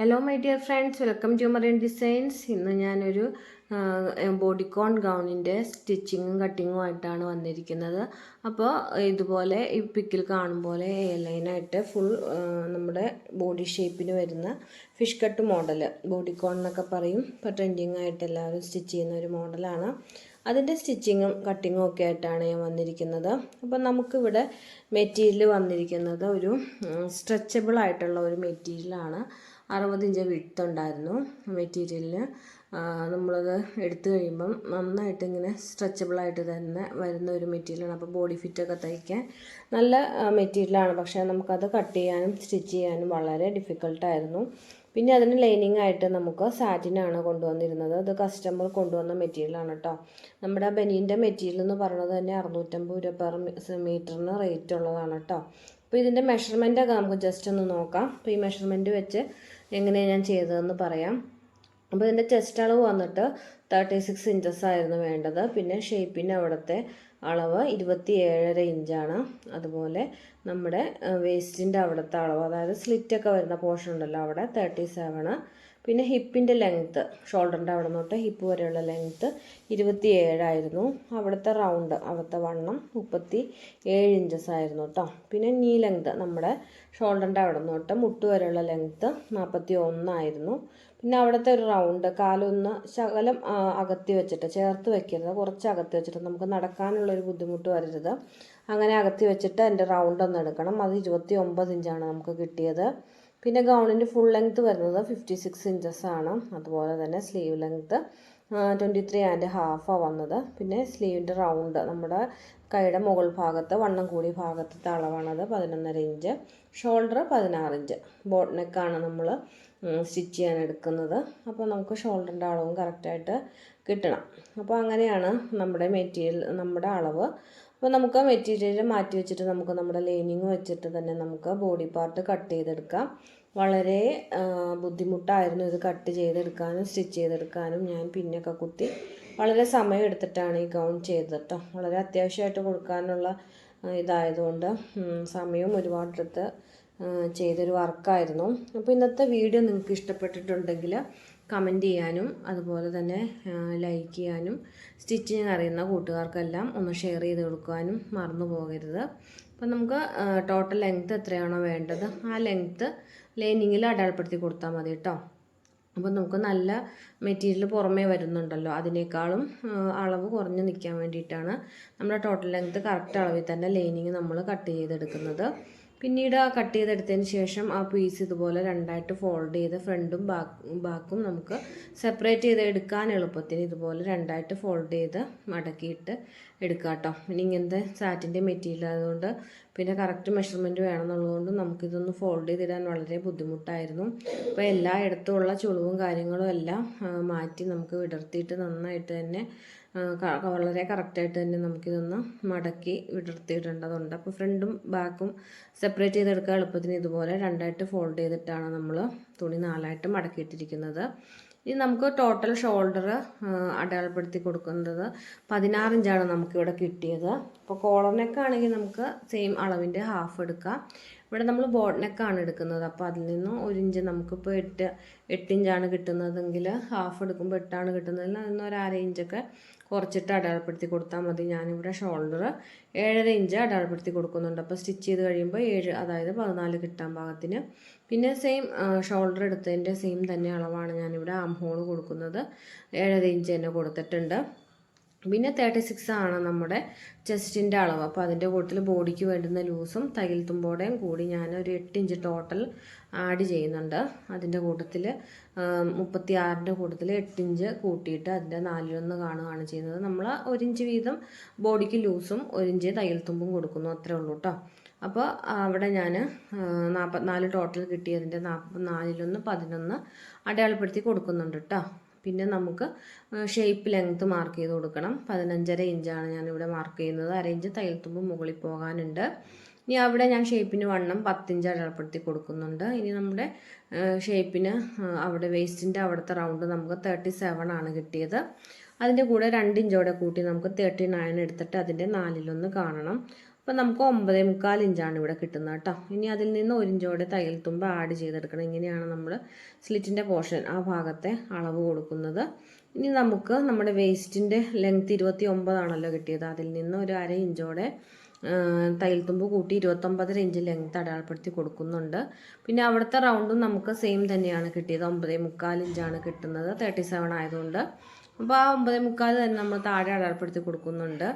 Hello my dear friends, welcome to Marian designs. ഇന്ന് ഞാനൊരു bodycon ഗൗണിൻ്റെ സ്റ്റിച്ചിങ്ങും കട്ടിങ്ങും ആയിട്ടാണ് വന്നിരിക്കുന്നത്. അപ്പോൾ ഇതുപോലെ ഈ പിക്കിൽ കാണും പോലെ ലൈനായിട്ട് ഫുൾ നമ്മുടെ ബോഡി ഷേപ്പിന് വരുന്ന ഫിഷ് കട്ട് മോഡൽ, ബോഡിക്കോൺ എന്നൊക്കെ പറയും. ഇപ്പോൾ ട്രെൻഡിങ് ആയിട്ട് എല്ലാവരും സ്റ്റിച്ച് ചെയ്യുന്ന ഒരു മോഡലാണ്. അതിൻ്റെ സ്റ്റിച്ചിങ്ങും കട്ടിങ്ങും ഒക്കെ ആയിട്ടാണ് ഞാൻ വന്നിരിക്കുന്നത്. അപ്പോൾ നമുക്കിവിടെ മെറ്റീരിയൽ വന്നിരിക്കുന്നത് ഒരു സ്ട്രെച്ചബിൾ ആയിട്ടുള്ള ഒരു മെറ്റീരിയലാണ്. 60 ഇഞ്ച് വിഡ്ത്ത് ഉണ്ടായിരുന്നു മെറ്റീരിയലിന്. നമ്മളത് എടുത്തു കഴിയുമ്പം നന്നായിട്ട് ഇങ്ങനെ സ്ട്രെച്ചബിളായിട്ട് തന്നെ വരുന്ന ഒരു മെറ്റീരിയലാണ്. അപ്പോൾ ബോഡി ഫിറ്റൊക്കെ തയ്ക്കാൻ നല്ല മെറ്റീരിയലാണ്. പക്ഷേ നമുക്കത് കട്ട് ചെയ്യാനും സ്റ്റിച്ച് ചെയ്യാനും വളരെ ഡിഫിക്കൽട്ടായിരുന്നു. പിന്നെ അതിന് ലൈനിങ് ആയിട്ട് നമുക്ക് സാറ്റിനാണ് കൊണ്ടുവന്നിരുന്നത്. അത് കസ്റ്റമർ കൊണ്ടുവന്ന മെറ്റീരിയലാണ് കേട്ടോ. നമ്മുടെ ബനീൻ്റെ മെറ്റീരിയൽ എന്ന് പറയുന്നത് തന്നെ 650 രൂപ പെർ മീറ്ററിന് റേറ്റ് ഉള്ളതാണ് കേട്ടോ. അപ്പോൾ ഇതിൻ്റെ മെഷർമെൻറ്റൊക്കെ നമുക്ക് ജസ്റ്റ് ഒന്ന് നോക്കാം. അപ്പോൾ ഈ മെഷർമെൻറ്റ് വെച്ച് എങ്ങനെയാണ് ഞാൻ ചെയ്തതെന്ന് പറയാം. അപ്പോൾ ഇതിൻ്റെ ചെസ്റ്റ് അളവ് വന്നിട്ട് 36 ഇഞ്ചസ് ആയിരുന്നു വേണ്ടത്. പിന്നെ ഷേപ്പിന് അവിടുത്തെ അളവ് 27.5 ഇഞ്ചാണ്. അതുപോലെ നമ്മുടെ വേസ്റ്റിൻ്റെ അവിടുത്തെ അളവ്, അതായത് സ്ലിറ്റൊക്കെ വരുന്ന പോർഷൻ ഉണ്ടല്ലോ, അവിടെ 37. പിന്നെ ഹിപ്പിൻ്റെ ലെങ്ത്ത്, ഷോൾഡറിൻ്റെ അവിടെ തൊട്ട് ഹിപ്പ് വരെയുള്ള ലെങ്ത്ത് 27 ആയിരുന്നു. അവിടുത്തെ റൗണ്ട്, അവിടുത്തെ വണ്ണം 37 ഇഞ്ചസ് ആയിരുന്നു കേട്ടോ. പിന്നെ നീ ലെങ്ത്ത്, നമ്മുടെ ഷോൾഡറിൻ്റെ അവിടെ തൊട്ട് മുട്ട് വരെയുള്ള ലെങ്ത്ത് 41 ആയിരുന്നു. പിന്നെ അവിടുത്തെ ഒരു റൗണ്ട്, കാലൊന്ന് ശകലം അകത്തി വെച്ചിട്ട്, ചേർത്ത് വെക്കരുത്, കുറച്ച് അകത്തി വെച്ചിട്ട്, നമുക്ക് നടക്കാനുള്ളൊരു ബുദ്ധിമുട്ട് വരരുത്. അങ്ങനെ അകത്തി വെച്ചിട്ട് എൻ്റെ റൗണ്ട് ഒന്ന് എടുക്കണം. അത് 29 ഇഞ്ചാണ് നമുക്ക് കിട്ടിയത്. പിന്നെ ഗൗണിൻ്റെ ഫുൾ ലെങ്ത്ത് വരുന്നത് 56 ഇഞ്ചസ് ആണ്. അതുപോലെ തന്നെ സ്ലീവ് ലെങ്ത്ത് 23.5 വന്നത്. പിന്നെ സ്ലീവിൻ്റെ റൗണ്ട്, നമ്മുടെ കൈയുടെ മുകൾ ഭാഗത്ത് വണ്ണം കൂടിയ ഭാഗത്തെ അളവാണത് 11.5 ഇഞ്ച്. Shoulder 16 inch. ബോട്ട് നെക്കാണ് നമ്മൾ സ്റ്റിച്ച് ചെയ്യാൻ എടുക്കുന്നത്. അപ്പോൾ നമുക്ക് ഷോൾഡറിൻ്റെ അളവും കറക്റ്റായിട്ട് കിട്ടണം. അപ്പോൾ അങ്ങനെയാണ് നമ്മുടെ മെറ്റീരിയൽ, നമ്മുടെ അളവ്. അപ്പോൾ നമുക്ക് മെറ്റീരിയൽ മാറ്റി വെച്ചിട്ട് നമുക്ക് നമ്മുടെ ലൈനിങ് വെച്ചിട്ട് തന്നെ നമുക്ക് ബോഡി പാർട്ട് കട്ട് ചെയ്തെടുക്കാം. വളരെ ബുദ്ധിമുട്ടായിരുന്നു ഇത് കട്ട് ചെയ്തെടുക്കാനും സ്റ്റിച്ച് ചെയ്തെടുക്കാനും. ഞാൻ പിന്നൊക്കെ കുത്തി വളരെ സമയം എടുത്തിട്ടാണ് ഈ ഗൗൺ ചെയ്തത് കേട്ടോ. വളരെ അത്യാവശ്യമായിട്ട് കൊടുക്കാനുള്ള ഇതായതുകൊണ്ട് സമയവും ഒരുപാടെടുത്ത് ചെയ്തൊരു വർക്കായിരുന്നു. അപ്പോൾ ഇന്നത്തെ വീഡിയോ നിങ്ങൾക്ക് ഇഷ്ടപ്പെട്ടിട്ടുണ്ടെങ്കിൽ കമൻറ്റ് ചെയ്യാനും അതുപോലെ തന്നെ ലൈക്ക് ചെയ്യാനും സ്റ്റിച്ചിങ് അറിയുന്ന കൂട്ടുകാർക്കെല്ലാം ഒന്ന് ഷെയർ ചെയ്ത് കൊടുക്കാനും മറന്നു പോകരുത്. അപ്പോൾ നമുക്ക് ടോട്ടൽ ലെങ്ത്ത് എത്രയാണോ വേണ്ടത് ആ ലെങ്ത്ത് ലൈനിങ്ങിൽ അടയാളപ്പെടുത്തി കൊടുത്താൽ മതി കേട്ടോ. അപ്പോൾ നമുക്ക് നല്ല മെറ്റീരിയൽ പുറമേ വരുന്നുണ്ടല്ലോ, അതിനേക്കാളും അളവ് കുറഞ്ഞ് നിൽക്കാൻ വേണ്ടിയിട്ടാണ് നമ്മുടെ ടോട്ടൽ ലെങ്ത്ത് കറക്റ്റ് അളവിൽ തന്നെ ലൈനിങ് നമ്മൾ കട്ട് ചെയ്തെടുക്കുന്നത്. പിന്നീട് ആ കട്ട് ചെയ്തെടുത്തതിന് ശേഷം ആ പീസ് ഇതുപോലെ രണ്ടായിട്ട് ഫോൾഡ് ചെയ്ത് ഫ്രണ്ടും ബാക്കും നമുക്ക് സെപ്പറേറ്റ് ചെയ്ത് എടുക്കാൻ എളുപ്പത്തിന് ഇതുപോലെ രണ്ടായിട്ട് ഫോൾഡ് ചെയ്ത് മടക്കിയിട്ട് എടുക്കുക കേട്ടോ. പിന്നെ ഇങ്ങനത്തെ സാറ്റിൻ്റെ മെറ്റീരിയൽ ആയതുകൊണ്ട് പിന്നെ കറക്റ്റ് മെഷർമെൻറ്റ് വേണമെന്നുള്ളതുകൊണ്ട് നമുക്കിതൊന്ന് ഫോൾഡ് ചെയ്തിടാൻ വളരെ ബുദ്ധിമുട്ടായിരുന്നു. അപ്പോൾ എല്ലായിടത്തും ഉള്ള ചുളിവും കാര്യങ്ങളും എല്ലാം മാറ്റി നമുക്ക് വിടർത്തിയിട്ട് നന്നായിട്ട് തന്നെ വളരെ കറക്റ്റായിട്ട് തന്നെ നമുക്കിതൊന്ന് മടക്കി വിടർത്തിയിടേണ്ടതുണ്ട്. അപ്പോൾ ഫ്രണ്ടും ബാക്കും സെപ്പറേറ്റ് ചെയ്തെടുക്കാൻ എളുപ്പത്തിന് ഇതുപോലെ രണ്ടായിട്ട് ഫോൾഡ് ചെയ്തിട്ടാണ് നമ്മൾ തുണി 4ആയിട്ട് മടക്കിയിട്ടിരിക്കുന്നത്. ഇനി നമുക്ക് ടോട്ടൽ ഷോൾഡർ അടയാളപ്പെടുത്തി കൊടുക്കുന്നത് 16 ഇഞ്ചാണ് നമുക്കിവിടെ കിട്ടിയത്. അപ്പോൾ കോളർ നെക്കാണെങ്കിൽ നമുക്ക് സെയിം അളവിൻ്റെ ഹാഫ് എടുക്കാം. ഇവിടെ നമ്മൾ ബോട്ട് നെക്കാണ് എടുക്കുന്നത്. അപ്പോൾ അതിൽ നിന്ന് 1 ഇഞ്ച്, നമുക്കിപ്പോൾ 8 ഇഞ്ചാണ് കിട്ടുന്നതെങ്കിൽ ഹാഫ് എടുക്കുമ്പോൾ 8 ആണ് കിട്ടുന്നതെങ്കിൽ അതിന് ഒരു 1/2 ഇഞ്ചൊക്കെ കുറച്ചിട്ട് അടയാളപ്പെടുത്തി കൊടുത്താൽ മതി. ഞാനിവിടെ ഷോൾഡർ 7.5 ഇഞ്ച് അടയാളപ്പെടുത്തി കൊടുക്കുന്നുണ്ട്. അപ്പോൾ സ്റ്റിച്ച് ചെയ്ത് കഴിയുമ്പോൾ 7, അതായത് 14 കിട്ടാൻ പാകത്തിന്. പിന്നെ സെയിം ഷോൾഡർ എടുത്തതിൻ്റെ സെയിം തന്നെ അളവാണ് ഞാനിവിടെ ആം ഹോൾ കൊടുക്കുന്നത്. 7.5 ഇഞ്ച് തന്നെ കൊടുത്തിട്ടുണ്ട്. പിന്നെ 36 ആണ് നമ്മുടെ ചെസ്റ്റിൻ്റെ അളവ്. അപ്പോൾ അതിൻ്റെ കൂട്ടത്തിൽ ബോഡിക്ക് വേണ്ടുന്ന ലൂസും തയ്യൽ തുമ്പോടെയും കൂടി ഞാനൊരു 8 ഇഞ്ച് ടോട്ടൽ ആഡ് ചെയ്യുന്നുണ്ട്. അതിൻ്റെ കൂട്ടത്തിൽ 36ൻ്റെ കൂട്ടത്തിൽ 8 ഇഞ്ച് കൂട്ടിയിട്ട് അതിൻ്റെ 4/1 കാണുകയാണ് ചെയ്യുന്നത്. നമ്മൾ 1 ഇഞ്ച് വീതം ബോഡിക്ക് ലൂസും 1 ഇഞ്ച് തയ്യൽ തുമ്പും കൊടുക്കുന്നു, അത്രേ ഉള്ളൂ കേട്ടോ. അപ്പോൾ അവിടെ ഞാൻ 44 ടോട്ടൽ കിട്ടിയതിൻ്റെ 4/1 11 അടയാളപ്പെടുത്തി കൊടുക്കുന്നുണ്ട് കേട്ടോ. പിന്നെ നമുക്ക് ഷേപ്പ് ലെങ്ത്ത് മാർക്ക് ചെയ്ത് കൊടുക്കണം. 15.5 ഇഞ്ചാണ് ഞാനിവിടെ മാർക്ക് ചെയ്യുന്നത്. 1/2 ഇഞ്ച് തയ്യൽ തുമ്പ് മുകളിൽ പോകാനുണ്ട്. ഇനി അവിടെ ഞാൻ ഷേപ്പിന് വണ്ണം 10 ഇഞ്ച് അടയാളപ്പെടുത്തി കൊടുക്കുന്നുണ്ട്. ഇനി നമ്മുടെ ഷേപ്പിന് അവിടെ വേസ്റ്റിൻ്റെ അവിടുത്തെ റൗണ്ട് നമുക്ക് 37 ആണ് കിട്ടിയത്. അതിൻ്റെ കൂടെ 2 ഇഞ്ചോടെ കൂട്ടി നമുക്ക് 39 എടുത്തിട്ട് അതിൻ്റെ 4/1 കാണണം. അപ്പോൾ അപ്പോൾ നമുക്ക് 9.25 ഇഞ്ചാണ് ഇവിടെ കിട്ടുന്നത് കേട്ടോ. ഇനി അതിൽ നിന്ന് 1 ഇഞ്ചോടെ തയ്യൽ തുമ്പ് ആഡ് ചെയ്തെടുക്കണം. ഇങ്ങനെയാണ് നമ്മൾ സ്ലിറ്റിൻ്റെ പോർഷൻ ആ ഭാഗത്തെ അളവ് കൊടുക്കുന്നത്. ഇനി നമുക്ക് നമ്മുടെ വേസ്റ്റിൻ്റെ ലെങ്ത് 29 ആണല്ലോ കിട്ടിയത്, അതിൽ നിന്ന് ഒരു 1/2 ഇഞ്ചോടെ തയ്യൽ തുമ്പ് കൂട്ടി 29.5 ഇഞ്ച് ലെങ്ത് അടയാളപ്പെടുത്തി കൊടുക്കുന്നുണ്ട്. പിന്നെ അവിടുത്തെ റൗണ്ടും നമുക്ക് സെയിം തന്നെയാണ് കിട്ടിയത്, 9.25 ഇഞ്ചാണ് കിട്ടുന്നത് 37 ആയതുകൊണ്ട്. അപ്പോൾ ആ 9.25 തന്നെ നമ്മൾ താഴെ അടയാളപ്പെടുത്തി കൊടുക്കുന്നുണ്ട്.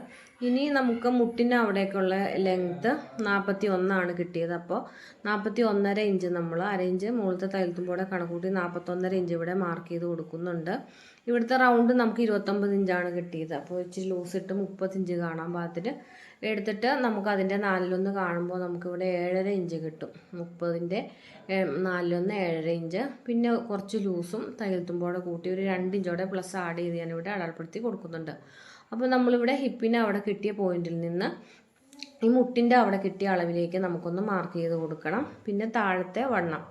ഇനി നമുക്ക് മുട്ടിൻ്റെ അവിടേക്കുള്ള ലെങ്ത്ത് 41 കിട്ടിയത്. അപ്പോൾ 41.5 ഇഞ്ച് നമ്മൾ 1/2 ഇഞ്ച് മുകളിലത്തെ തയ്യൽ തുമ്പോടെ കണക്കൂട്ടി 41.5 ഇഞ്ച് ഇവിടെ മാർക്ക് ചെയ്ത് കൊടുക്കുന്നുണ്ട്. ഇവിടുത്തെ റൗണ്ട് നമുക്ക് 29 ഇഞ്ചാണ് കിട്ടിയത്. അപ്പോൾ ഇച്ചിരി ലൂസ് ഇട്ട് 30 ഇഞ്ച് കാണാൻ പാകത്തിന് എടുത്തിട്ട് നമുക്ക് അതിൻ്റെ 4/1 കാണുമ്പോൾ നമുക്കിവിടെ 7.5 ഇഞ്ച് കിട്ടും. 30ൻ്റെ 4/1 7.5 ഇഞ്ച്. പിന്നെ കുറച്ച് ലൂസും തയ്യൽ തുമ്പോടെ കൂട്ടി ഒരു 2 ഇഞ്ചോടെ പ്ലസ് ആഡ് ചെയ്ത് ഞാനിവിടെ അടയാളപ്പെടുത്തി കൊടുക്കുന്നുണ്ട്. അപ്പോൾ നമ്മളിവിടെ ഹിപ്പിന് അവിടെ കിട്ടിയ പോയിന്റിൽ നിന്ന് ഈ മുട്ടിൻ്റെ അവിടെ കിട്ടിയ അളവിലേക്ക് നമുക്കൊന്ന് മാർക്ക് ചെയ്ത് കൊടുക്കണം. പിന്നെ താഴത്തെ വണ്ണം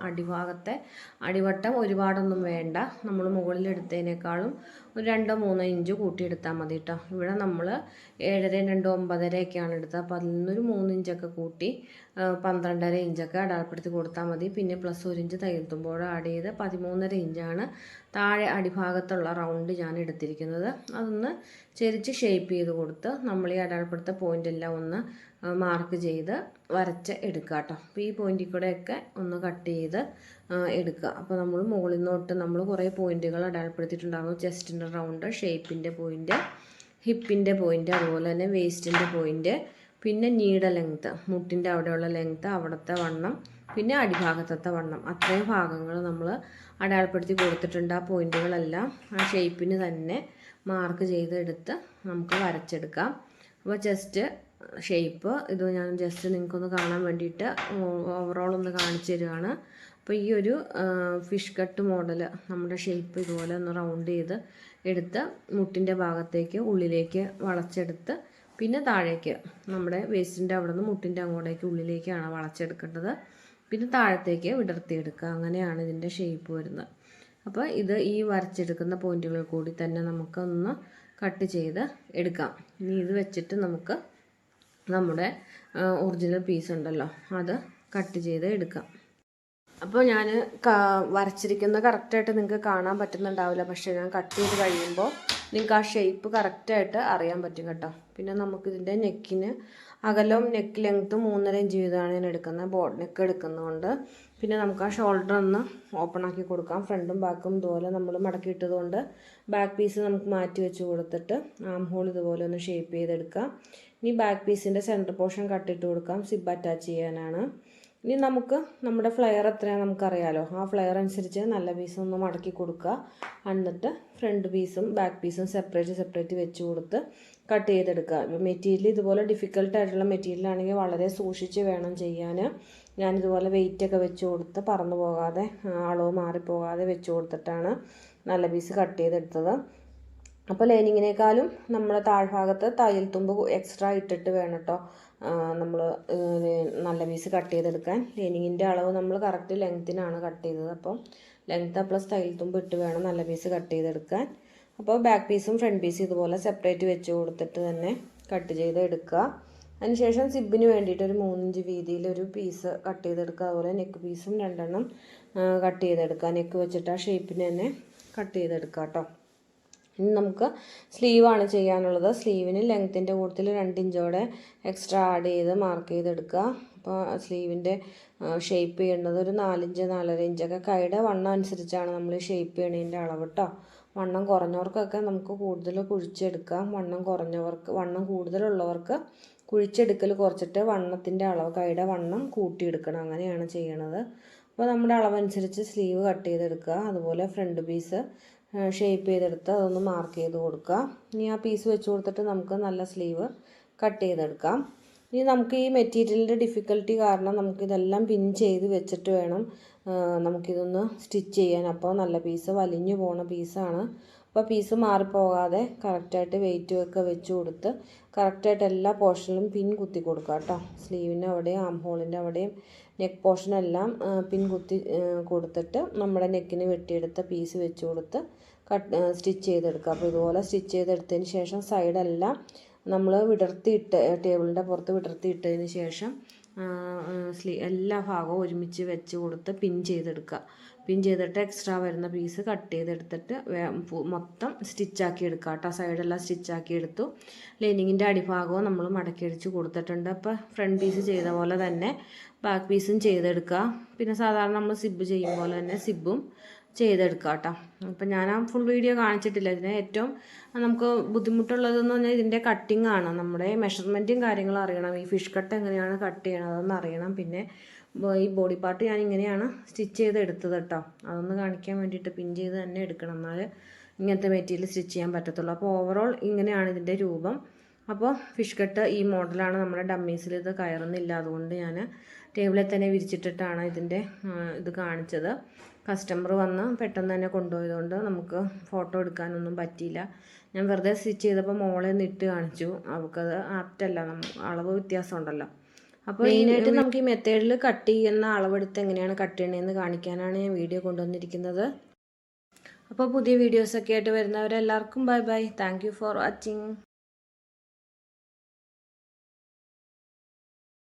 അടിവട്ടം ഒരുപാടൊന്നും വേണ്ട, നമ്മൾ മുകളിൽ എടുത്തതിനേക്കാളും ഒരു 2-3 ഇഞ്ച് കൂട്ടിയെടുത്താൽ മതി കേട്ടോ. ഇവിടെ നമ്മൾ 7.5 2 9.5 എടുത്തത്. അപ്പോൾ അതിൽ നിന്നൊരു 3 ഇഞ്ചൊക്കെ കൂട്ടി 12.5 ഇഞ്ചൊക്കെ അടയാളപ്പെടുത്തി കൊടുത്താൽ മതി. പിന്നെ പ്ലസ് 1 ഇഞ്ച് തയ്യൽ തുമ്പോട് ആഡ് ചെയ്ത് 13.5 ഇഞ്ചാണ് താഴെ അടിഭാഗത്തുള്ള റൗണ്ട് ഞാൻ എടുത്തിരിക്കുന്നത്. അതൊന്ന് ചെരിച്ച് ഷേപ്പ് ചെയ്ത് കൊടുത്ത് നമ്മൾ ഈ അടയാളപ്പെടുത്ത പോയിന്റ് എല്ലാം ഒന്ന് മാർക്ക് ചെയ്ത് വരച്ച് എടുക്കുക കേട്ടോ. അപ്പോൾ ഈ പോയിന്റിൽ കൂടെയൊക്കെ ഒന്ന് കട്ട് ചെയ്ത് എടുക്കുക. അപ്പോൾ നമ്മൾ മുകളിൽ നിന്നോട്ട് നമ്മൾ കുറേ പോയിന്റുകൾ അടയാളപ്പെടുത്തിയിട്ടുണ്ടാകും. ചെസ്റ്റിൻ്റെ റൗണ്ട്, ഷേപ്പിൻ്റെ പോയിന്റ്, ഹിപ്പിൻ്റെ പോയിന്റ്, അതുപോലെ തന്നെ വേസ്റ്റിൻ്റെ പോയിന്റ്, പിന്നെ നീഡ ലെങ്ത്ത്, മുട്ടിൻ്റെ അവിടെയുള്ള ലെങ്ത്ത്, അവിടുത്തെ വണ്ണം, പിന്നെ അടിഭാഗത്തെ വണ്ണം, അത്രയും ഭാഗങ്ങൾ നമ്മൾ അടയാളപ്പെടുത്തി കൊടുത്തിട്ടുണ്ട്. ആ പോയിന്റുകളെല്ലാം ആ ഷേപ്പിന് തന്നെ മാർക്ക് ചെയ്തെടുത്ത് നമുക്ക് വരച്ചെടുക്കാം. അപ്പോൾ ജസ്റ്റ് ഷേപ്പ് ഇത് ഞാൻ ജസ്റ്റ് നിങ്ങൾക്കൊന്ന് കാണാൻ വേണ്ടിയിട്ട് ഓവറോൾ ഒന്ന് കാണിച്ചു തരികയാണ്. അപ്പോൾ ഈ ഒരു ഫിഷ് കട്ട് മോഡൽ നമ്മുടെ ഷേപ്പ് ഇതുപോലെ ഒന്ന് റൗണ്ട് ചെയ്ത് എടുത്ത് മുട്ടിൻ്റെ ഭാഗത്തേക്ക് ഉള്ളിലേക്ക് വളച്ചെടുത്ത് പിന്നെ താഴേക്ക് നമ്മുടെ വേസ്റ്റിൻ്റെ അവിടെ നിന്ന് മുട്ടിൻ്റെ അങ്ങോട്ടേക്ക് ഉള്ളിലേക്കാണ് വളച്ചെടുക്കേണ്ടത്. പിന്നെ താഴത്തേക്ക് വിടർത്തിയെടുക്കുക. അങ്ങനെയാണ് ഇതിൻ്റെ ഷേപ്പ് വരുന്നത്. അപ്പോൾ ഇത് ഈ വരച്ചെടുക്കുന്ന പോയിന്റുകൾ കൂടി തന്നെ നമുക്കൊന്ന് കട്ട് ചെയ്ത് എടുക്കാം. ഇനി ഇത് വെച്ചിട്ട് നമുക്ക് നമ്മുടെ ഒറിജിനൽ പീസ് ഉണ്ടല്ലോ അത് കട്ട് ചെയ്ത് എടുക്കാം. അപ്പോൾ ഞാൻ വരച്ചിരിക്കുന്നത് കറക്റ്റായിട്ട് നിങ്ങൾക്ക് കാണാൻ പറ്റുന്നുണ്ടാവില്ല, പക്ഷേ ഞാൻ കട്ട് ചെയ്ത് കഴിയുമ്പോൾ നിങ്ങൾക്ക് ആ ഷേപ്പ് കറക്റ്റായിട്ട് അറിയാൻ പറ്റും കേട്ടോ. പിന്നെ നമുക്കിതിൻ്റെ നെക്കിന് അകലവും നെക്ക് ലെങ്ത്തും 3.5 ഇഞ്ച് വീതമാണ് ഞാൻ എടുക്കുന്നത്, ബോട്ട് നെക്ക് എടുക്കുന്നതുകൊണ്ട്. പിന്നെ നമുക്ക് ആ ഷോൾഡർ ഒന്ന് ഓപ്പൺ ആക്കി കൊടുക്കാം. ഫ്രണ്ടും ബാക്കും ഇതുപോലെ നമ്മൾ മടക്കിയിട്ടതുകൊണ്ട് ബാക്ക് പീസ് നമുക്ക് മാറ്റി വെച്ച് കൊടുത്തിട്ട് ആം ഹോൾ ഇതുപോലെ ഒന്ന് ഷേപ്പ് ചെയ്തെടുക്കാം. ഇനി ബാക്ക് പീസിൻ്റെ സെൻറ്റർ പോർഷൻ കട്ടിട്ട് കൊടുക്കാം, സിബ് അറ്റാച്ച് ചെയ്യാനാണ്. ഇനി നമുക്ക് നമ്മുടെ ഫ്ലെയർ എത്രയാണ് നമുക്കറിയാലോ, ആ ഫ്ലെയർ അനുസരിച്ച് നല്ല പീസ് ഒന്ന് മടക്കി കൊടുക്കുക. എന്നിട്ട് ഫ്രണ്ട് പീസും ബാക്ക് പീസും സെപ്പറേറ്റ് വെച്ച് കൊടുത്ത് കട്ട് ചെയ്തെടുക്കുക. മെറ്റീരിയൽ ഇതുപോലെ ഡിഫിക്കൽട്ടായിട്ടുള്ള മെറ്റീരിയലാണെങ്കിൽ വളരെ സൂക്ഷിച്ച് വേണം ചെയ്യാൻ. ഞാനിതുപോലെ വെയിറ്റൊക്കെ വെച്ച് കൊടുത്ത് പറന്നു പോകാതെ അളവ് മാറിപ്പോകാതെ വെച്ച് കൊടുത്തിട്ടാണ് നല്ല പീസ് കട്ട് ചെയ്തെടുത്തത്. അപ്പോൾ ലൈനിങ്ങിനേക്കാളും നമ്മൾ താഴ്ഭാഗത്ത് തയ്യൽ തുമ്പ് എക്സ്ട്രാ ഇട്ടിട്ട് വേണം കേട്ടോ നമ്മൾ നല്ല പീസ് കട്ട് ചെയ്തെടുക്കാൻ. ലൈനിങ്ങിൻ്റെ അളവ് നമ്മൾ കറക്റ്റ് ലെങ്ത്തിനാണ് കട്ട് ചെയ്തത്. അപ്പം ലെങ്ത്ത് പ്ലസ് തയ്യൽ തുമ്പ് ഇട്ട് വേണം നല്ല പീസ് കട്ട് ചെയ്തെടുക്കാൻ. അപ്പോൾ ബാക്ക് പീസും ഫ്രണ്ട് പീസും ഇതുപോലെ സെപ്പറേറ്റ് വെച്ച് കൊടുത്തിട്ട് തന്നെ കട്ട് ചെയ്ത് എടുക്കുക. അതിനുശേഷം സിബിന് വേണ്ടിയിട്ട് ഒരു 3 ഇഞ്ച് വീതിയിൽ ഒരു പീസ് കട്ട് ചെയ്തെടുക്കുക. അതുപോലെ നെക്ക് പീസും 2 എണ്ണം കട്ട് ചെയ്തെടുക്കുക. നെക്ക് വെച്ചിട്ട് ആ ഷേപ്പിന് തന്നെ കട്ട് ചെയ്തെടുക്കുക കേട്ടോ. ഇനി നമുക്ക് സ്ലീവാണ് ചെയ്യാനുള്ളത്. സ്ലീവിന് ലെങ്ത്തിൻ്റെ കൂട്ടത്തിൽ 2 ഇഞ്ചോടെ എക്സ്ട്രാ ആഡ് ചെയ്ത് മാർക്ക് ചെയ്തെടുക്കുക. അപ്പോൾ സ്ലീവിൻ്റെ ഷേപ്പ് ചെയ്യേണ്ടത് ഒരു 4 ഇഞ്ച് 4.5 ഇഞ്ചൊക്കെ കൈയുടെ വണ്ണം അനുസരിച്ചാണ് നമ്മൾ ഷേപ്പ് ചെയ്യണതിൻ്റെ അളവ് കേട്ടോ. വണ്ണം കുറഞ്ഞവർക്കൊക്കെ നമുക്ക് കൂടുതൽ കുഴിച്ചെടുക്കാം. വണ്ണം കൂടുതലുള്ളവർക്ക് കുഴിച്ചെടുക്കൽ കുറച്ചിട്ട് വണ്ണത്തിൻ്റെ അളവ് കൈയുടെ വണ്ണം കൂട്ടിയെടുക്കണം. അങ്ങനെയാണ് ചെയ്യണത്. അപ്പോൾ നമ്മുടെ അളവനുസരിച്ച് സ്ലീവ് കട്ട് ചെയ്തെടുക്കുക. അതുപോലെ ഫ്രണ്ട് പീസ് ഷേപ്പ് ചെയ്തെടുത്ത് അതൊന്ന് മാർക്ക് ചെയ്ത് കൊടുക്കുക. ഇനി ആ പീസ് വെച്ച് കൊടുത്തിട്ട് നമുക്ക് നല്ല സ്ലീവ് കട്ട് ചെയ്തെടുക്കാം. ഇനി നമുക്ക് ഈ മെറ്റീരിയലിൻ്റെ ഡിഫിക്കൽട്ടി കാരണം നമുക്കിതെല്ലാം പിൻ ചെയ്ത് വെച്ചിട്ട് വേണം നമുക്കിതൊന്ന് സ്റ്റിച്ച് ചെയ്യാൻ. അപ്പോൾ നല്ല പീസ് വലിഞ്ഞു പോണ പീസാണ്. അപ്പോൾ പീസ് മാറിപ്പോകാതെ കറക്റ്റായിട്ട് വെയിറ്റ് ഒക്കെ വെച്ച് കൊടുത്ത് കറക്റ്റായിട്ട് എല്ലാ പോർഷനിലും പിൻ കുത്തി കൊടുക്കുക കേട്ടോ. സ്ലീവിൻ്റെ അവിടെയും ആം ഹോളിൻ്റെ അവിടെയും നെക്ക് പോർഷനെല്ലാം പിൻ കുത്തി കൊടുത്തിട്ട് നമ്മുടെ നെക്കിന് വെട്ടിയെടുത്ത പീസ് വെച്ച് കൊടുത്ത് സ്റ്റിച്ച് ചെയ്തെടുക്കുക. അപ്പോൾ ഇതുപോലെ സ്റ്റിച്ച് ചെയ്തെടുത്തതിന് ശേഷം സൈഡെല്ലാം നമ്മൾ വിടർത്തിയിട്ട് ടേബിളിൻ്റെ പുറത്ത് വിടർത്തിയിട്ടതിന് ശേഷം എല്ലാ ഭാഗവും ഒരുമിച്ച് വെച്ച് കൊടുത്ത് പിൻ ചെയ്തെടുക്കുക. പിൻ ചെയ്തിട്ട് എക്സ്ട്രാ വരുന്ന പീസ് കട്ട് ചെയ്തെടുത്തിട്ട് മൊത്തം സ്റ്റിച്ചാക്കി എടുക്കുക കേട്ടോ. സൈഡെല്ലാം സ്റ്റിച്ചാക്കി എടുത്തു. ലൈനിങ്ങിൻ്റെ അടിഭാഗവും നമ്മൾ മടക്കി അടിച്ച് കൊടുത്തിട്ടുണ്ട്. അപ്പോൾ ഫ്രണ്ട് പീസ് ചെയ്ത പോലെ തന്നെ ബാക്ക് പീസും ചെയ്തെടുക്കുക. പിന്നെ സാധാരണ നമ്മൾ സിബ് ചെയ്യും പോലെ തന്നെ സിബും ചെയ്തെടുക്കുക കേട്ടോ. അപ്പം ഞാൻ ആ ഫുൾ വീഡിയോ കാണിച്ചിട്ടില്ല. ഇതിന് ഏറ്റവും നമുക്ക് ബുദ്ധിമുട്ടുള്ളതെന്ന് പറഞ്ഞാൽ ഇതിൻ്റെ കട്ടിങ് ആണ്. നമ്മുടെ മെഷർമെൻറ്റും കാര്യങ്ങളും അറിയണം. ഈ ഫിഷ് കട്ട് എങ്ങനെയാണ് കട്ട് ചെയ്യണതെന്ന് അറിയണം. പിന്നെ ഈ ബോഡി പാർട്ട് ഞാൻ ഇങ്ങനെയാണ് സ്റ്റിച്ച് ചെയ്ത് എടുത്തത് കേട്ടോ. അതൊന്ന് കാണിക്കാൻ വേണ്ടിയിട്ട് പിൻ ചെയ്ത് തന്നെ എടുക്കണം, എന്നാലേ ഇങ്ങനത്തെ മെറ്റീരിയൽ സ്റ്റിച്ച് ചെയ്യാൻ പറ്റത്തുള്ളൂ. അപ്പോൾ ഓവറോൾ ഇങ്ങനെയാണ് ഇതിൻ്റെ രൂപം. അപ്പോൾ ഫിഷ് കട്ട് ഈ മോഡലാണ്. നമ്മുടെ ഡമ്മീസിൽ ഇത് കയറുന്നില്ല, അതുകൊണ്ട് ഞാൻ ടേബിളിൽ തന്നെ വിരിച്ചിട്ടിട്ടാണ് ഇതിൻ്റെ ഇത് കാണിച്ചത്. കസ്റ്റമർ വന്ന് പെട്ടെന്ന് തന്നെ കൊണ്ടുപോയതുകൊണ്ട് നമുക്ക് ഫോട്ടോ എടുക്കാനൊന്നും പറ്റിയില്ല. ഞാൻ വെറുതെ സ്റ്റിച്ച് ചെയ്തപ്പോൾ മോളെ നിട്ട് കാണിച്ചു. അവൾക്കത് ആപ്റ്റല്ല, അളവ് വ്യത്യാസം ഉണ്ടല്ലോ. അപ്പോൾ മെയിനായിട്ട് നമുക്ക് ഈ മെത്തേഡിൽ കട്ട് ചെയ്യുന്ന അളവെടുത്ത് എങ്ങനെയാണ് കട്ട് ചെയ്യണതെന്ന് കാണിക്കാനാണ് ഞാൻ വീഡിയോ കൊണ്ടുവന്നിരിക്കുന്നത്. അപ്പോൾ പുതിയ വീഡിയോസൊക്കെ ആയിട്ട് വരുന്നവരെല്ലാവർക്കും bye bye. Thank you for watching.